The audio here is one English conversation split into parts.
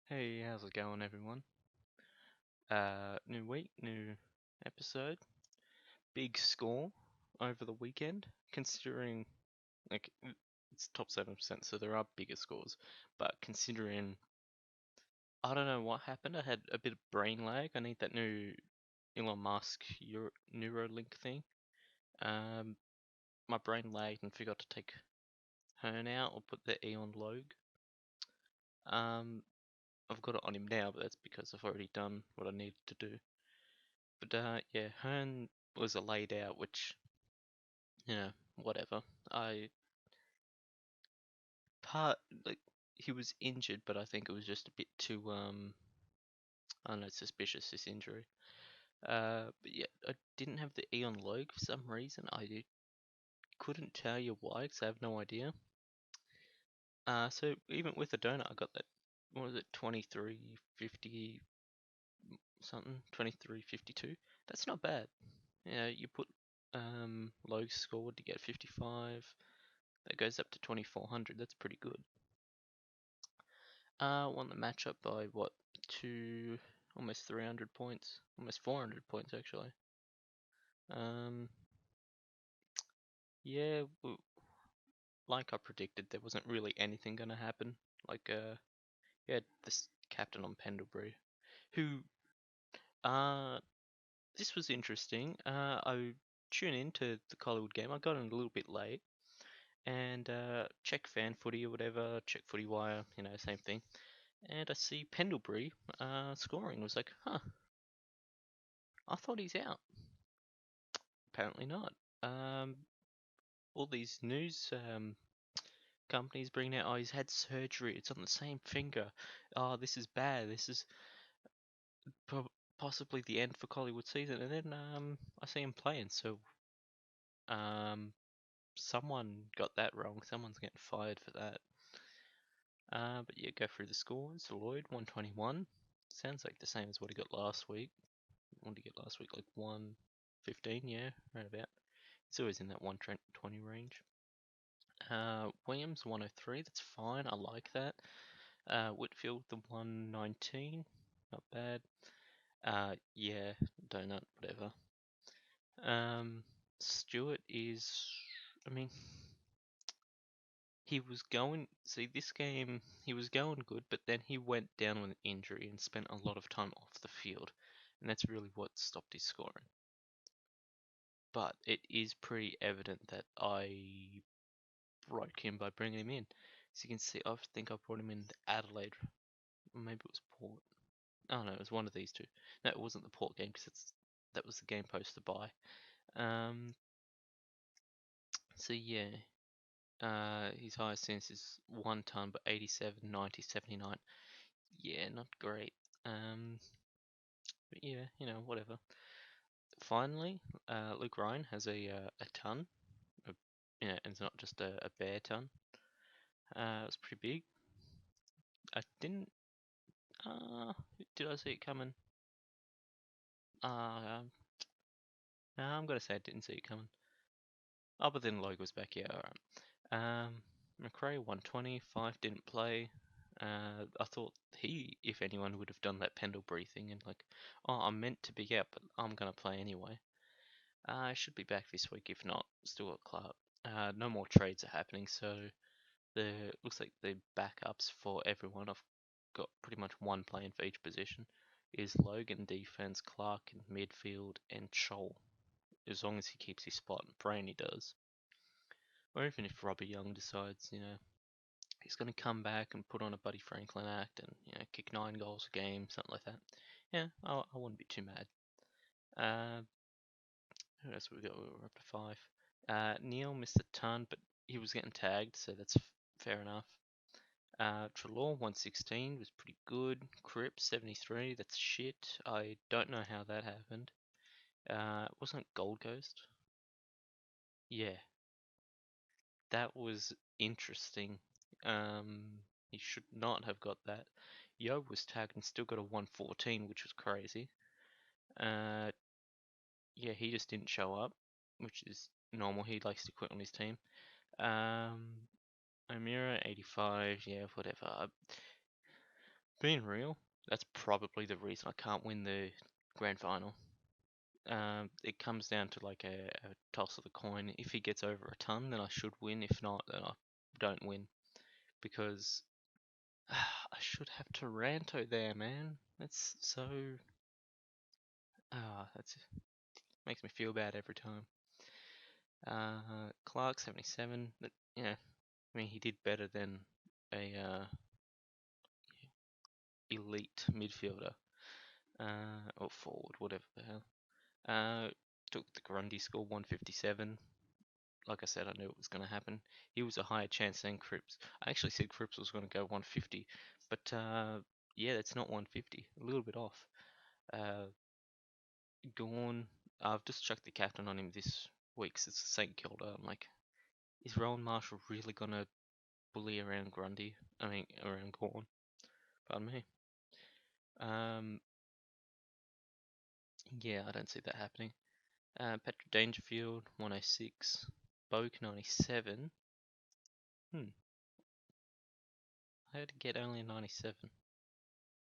Hey, how's it going, everyone? New week, new episode. Big score over the weekend, considering it's top 7%, so there are bigger scores. But considering I don't know what happened, I had a bit of brain lag. I need that new Elon Musk Neuralink thing. Um, my brain lagged and forgot to take Hearn out or put the E on Log. Um, I've got it on him now, but that's because I've already done what I needed to do. But yeah, Hearn was a laid out, which whatever. I part like he was injured, but I think it was just a bit too I don't know, suspicious, this injury. But yeah, I didn't have the Eon Logue for some reason. Couldn't tell you why, because I have no idea. So even with the donut, I got that. What was it, 2350 something, 2352? That's not bad. Yeah, you put Logue scored to get 55. That goes up to 2400. That's pretty good. Won the matchup by what, two, almost 300 points, almost 400 points actually. Um, yeah, like I predicted, there wasn't really anything gonna happen. Like, you had this captain on Pendlebury, who, uh, this was interesting. I tuned into the Collingwood game. I got in a little bit late, and check fan footy or whatever, check footy wire, same thing. And I see Pendlebury scoring. I was like, huh, I thought he's out. Apparently not. Um, all these news companies bringing out, oh, he's had surgery. It's on the same finger. Oh, this is bad. This is possibly the end for Collingwood season. And then I see him playing. So um, someone got that wrong. Someone's getting fired for that. But yeah, go through the scores. Lloyd 121. Sounds like the same as what he got last week. What did he get last week? Like 115. Yeah, right about. It's always in that 120 range. Williams 103, that's fine, I like that. Whitfield the 119, not bad. Yeah, donut, whatever. Stewart is, I mean, he was going, see this game, he was going good, but then he went down with an injury and spent a lot of time off the field, and that's really what stopped his scoring. But it is pretty evident that I broke him by bringing him in. As you can see, I think I brought him in the Adelaide, or maybe it was Port. Oh no, it was one of these two. No, it wasn't the Port game because that was the game posted by. Um, so yeah, his highest since is 1 ton, but 87, 90, 79. Yeah, not great. But yeah, whatever. Finally, Luke Ryan has a ton. Of, and it's not just a bare ton. It was pretty big. I didn't. Uh, did I see it coming? Uh, no, I'm gonna say I didn't see it coming. Oh, but then Logue was back. Yeah, alright. McRae 120, 5 didn't play. I thought he, if anyone, would have done that Pendlebury thing and like, oh, I'm meant to be out, but I'm gonna play anyway. I should be back this week. If not, still got Clark. No more trades are happening, so the looks like the backups for everyone. I've got pretty much one playing for each position. Is Logan defense, Clark in midfield, and Scholl. As long as he keeps his spot, and praying he does. Or even if Robbie Young decides, he's going to come back and put on a Buddy Franklin act and, kick 9 goals a game, something like that. Yeah, I wouldn't be too mad. Uh, who else we got? We're up to 5. Neil missed a ton, but he was getting tagged, so that's fair enough. Trelaw 116 was pretty good. Cripps 73, that's shit. I don't know how that happened. Wasn't Gold Coast? Yeah, that was interesting. He should not have got that. Yo was tagged and still got a 114, which was crazy. Uh, yeah, he just didn't show up, which is normal. He likes to quit on his team. O'Meara 85, yeah, whatever. Being real, that's probably the reason I can't win the grand final. It comes down to like a toss of the coin. If he gets over a ton, then I should win. If not, then I don't win. Because I should have Toronto there, man. That's so. That's makes me feel bad every time. Clark 77. Yeah, I mean he did better than a elite midfielder, or forward, whatever the hell. Took the Grundy score 157. Like I said, I knew it was going to happen. He was a higher chance than Cripps. I actually said Cripps was going to go 150, but yeah, that's not 150. A little bit off. Gone. I've just chucked the captain on him this week 'cause it's St Kilda. I'm like, is Rowan Marshall really going to bully around Grundy? I mean, around Gorn. Pardon me. Yeah, I don't see that happening. Patrick Dangerfield, 106. Boak, 97. I had to get only a 97.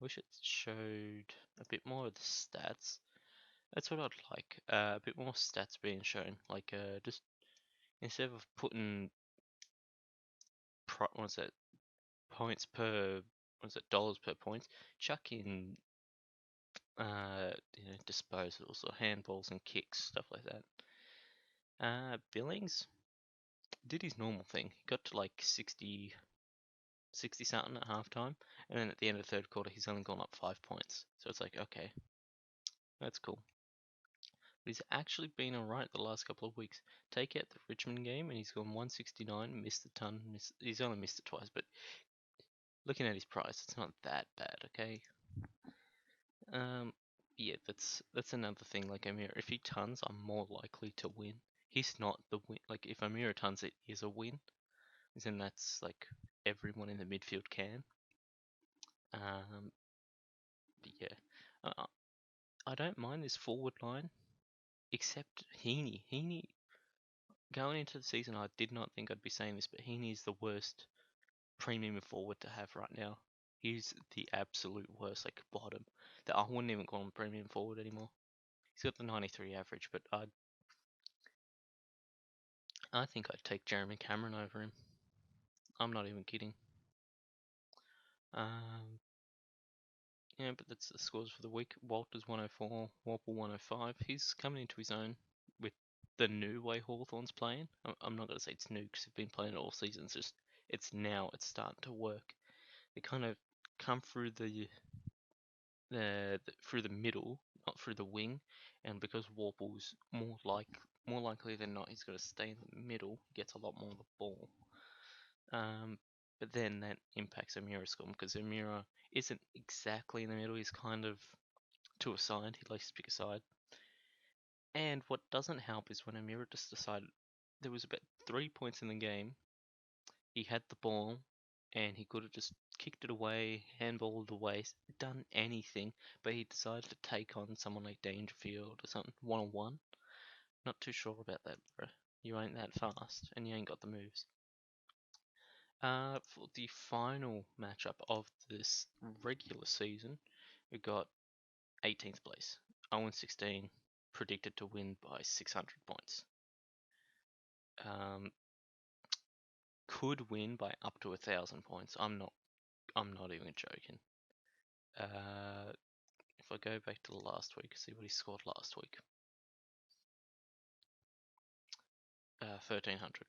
Wish it showed a bit more of the stats. That's what I'd like. A bit more stats being shown. Like, just instead of putting, what's that, points per, what's it, dollars per points, chuck in, disposals or handballs and kicks, stuff like that. Billings did his normal thing. He got to like 60 something at halftime, and then at the end of the third quarter, he's only gone up 5 points. So it's like, okay, that's cool. But he's actually been alright the last couple of weeks. Take out the Richmond game, and he's gone 169, missed the ton. He's only missed it twice, but looking at his price, it's not that bad, okay? Yeah, that's another thing. Like Amir, if he tons, I'm more likely to win. He's not the win. Like if Amira tons, it is a win. Then that's like everyone in the midfield can. But yeah, I don't mind this forward line, except Heaney. Heaney, going into the season, I did not think I'd be saying this, but Heaney is the worst premium forward to have right now. He's the absolute worst, like bottom. That I wouldn't even call him premium forward anymore. He's got the 93 average, but I think I'd take Jeremy Cameron over him. I'm not even kidding. Yeah, but that's the scores for the week. Walters 104, Warple 105. He's coming into his own with the new way Hawthorn's playing. I'm not going to say it's new because they've been playing it all season. It's just, it's starting to work. They kind of come through through the middle, not through the wing, and because Warple's more likely than not, he's going to stay in the middle. He gets a lot more of the ball. But then that impacts Amira's score because Amira isn't exactly in the middle. He's kind of to a side. He likes to pick a side. And what doesn't help is when Amira just decided there was about 3 points in the game. He had the ball and he could have just kicked it away, handballed away, done anything, but he decided to take on someone like Dangerfield or something one-on-one. Not too sure about that, bro. You ain't that fast and you ain't got the moves. For the final matchup of this regular season, we got 18th place, 0-16, predicted to win by 600 points. Could win by up to 1,000 points. I'm not even joking. If I go back to the last week, see what he scored last week. 1,300.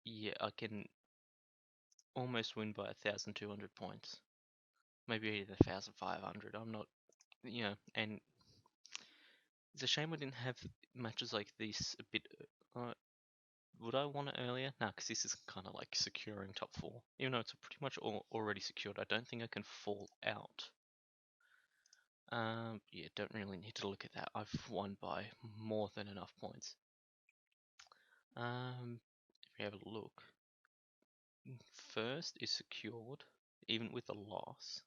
Yeah, I can almost win by 1,200 points. Maybe 1,500. I'm not, and it's a shame I didn't have matches like this a bit. Would I want it earlier? Nah, because this is kind of like securing top 4. Even though it's pretty much already secured, I don't think I can fall out. Yeah, don't really need to look at that. I've won by more than enough points. If we have a look, first is secured, even with a loss.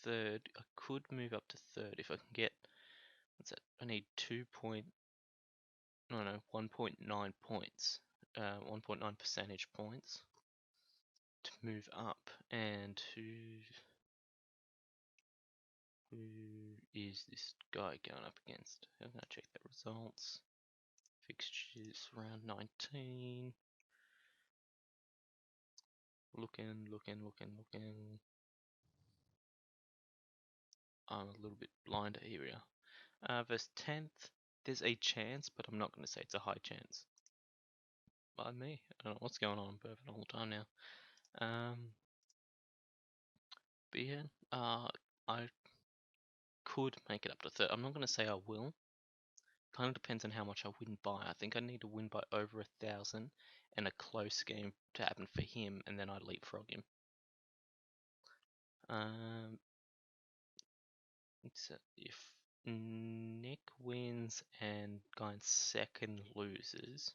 Third, I could move up to third if I can get, what's that? I need 1.9 points 1.9 percentage points to move up. And who is this guy going up against? I'm going to check the results. Fixtures around 19. Looking. I'm a little bit blind here we are. Verse 10th, there's a chance, but I'm not going to say it's a high chance. By me, I don't know what's going on in Burford all the time now. But yeah, I could make it up to third. I'm not going to say I will. Kind of depends on how much I win by. I think I need to win by over 1,000 and a close game to happen for him, and then I leapfrog him. So if Nick wins and guy in second loses,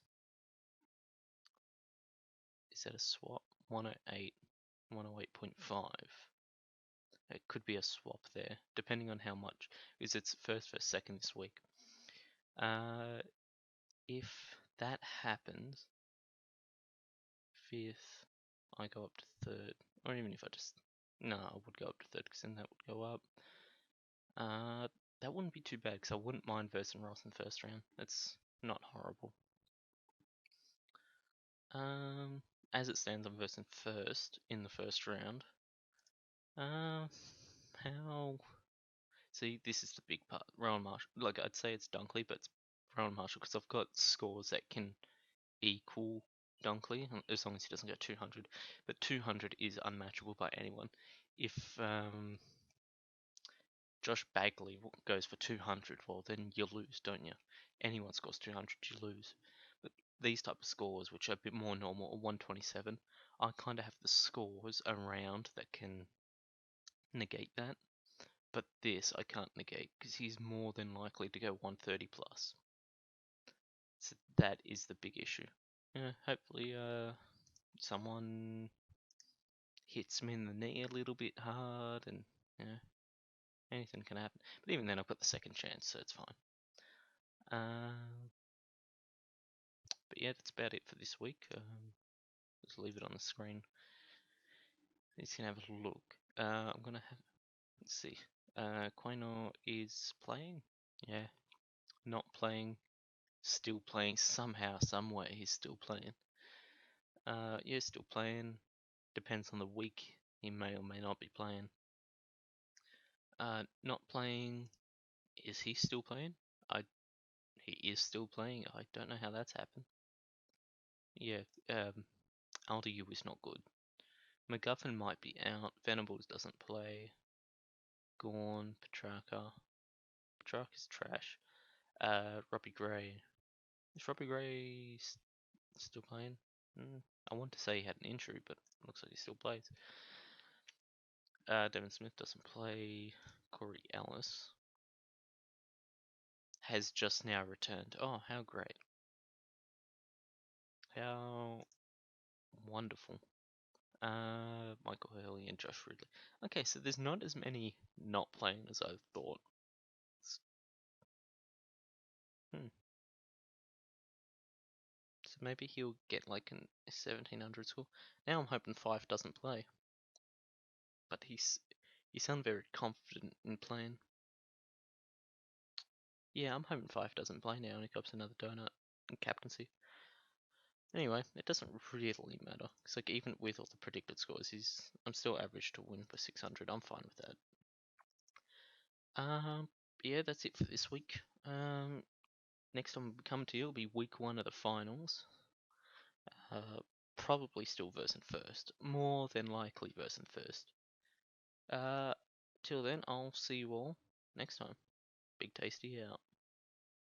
is that a swap? 108, 108.5. It could be a swap there, depending on how much, because it's first versus second this week. If that happens, fifth, I go up to third, or even if I just, no, I would go up to third, because then that would go up. That wouldn't be too bad, because I wouldn't mind versing Ross in the first round. That's not horrible. As it stands, I'm versing first in the first round. How? See, this is the big part. Rowan Marshall, like I'd say it's Dunkley, but it's Rowan Marshall because I've got scores that can equal Dunkley as long as he doesn't go 200. But 200 is unmatchable by anyone. If Josh Bagley goes for 200, well then you lose, don't you? Anyone scores 200, you lose. But these type of scores, which are a bit more normal, or 127, I kind of have the scores around that can negate that. But this I can't negate because he's more than likely to go 130 plus. So that is the big issue. Yeah, hopefully someone hits me in the knee a little bit hard, and anything can happen. But even then, I've got the second chance, so it's fine. But yeah, that's about it for this week. Just leave it on the screen. You can have a look. I'm gonna have. Let's see. Quino is playing. Yeah, not playing. Still playing somehow, some way. He's still playing. Yeah, still playing. Depends on the week. He may or may not be playing. Not playing. Is he still playing? He is still playing. I don't know how that's happened. Yeah, Aldiu is not good. McGuffin might be out. Venables doesn't play. Gorn, Petrarca. Petrarca's trash. Robbie Gray. Is Robbie Gray still playing? I want to say he had an injury, but looks like he still plays. Devin Smith doesn't play. Corey Ellis has just now returned. Oh, how great. How wonderful. Michael Hurley and Josh Ridley. Okay, so there's not as many not playing as I thought. So maybe he'll get like a 1700 score. Now I'm hoping Fife doesn't play. But you sound very confident in playing. Yeah, I'm hoping Fife doesn't play now and he cops another donut in captaincy. Anyway, it doesn't really matter. It's like even with all the predicted scores, I'm still average to win for 600. I'm fine with that. Yeah, that's it for this week. Next time we come to you will be week 1 of the finals. Probably still versing first. More than likely versing first. Till then, I'll see you all next time. Big Tasty out.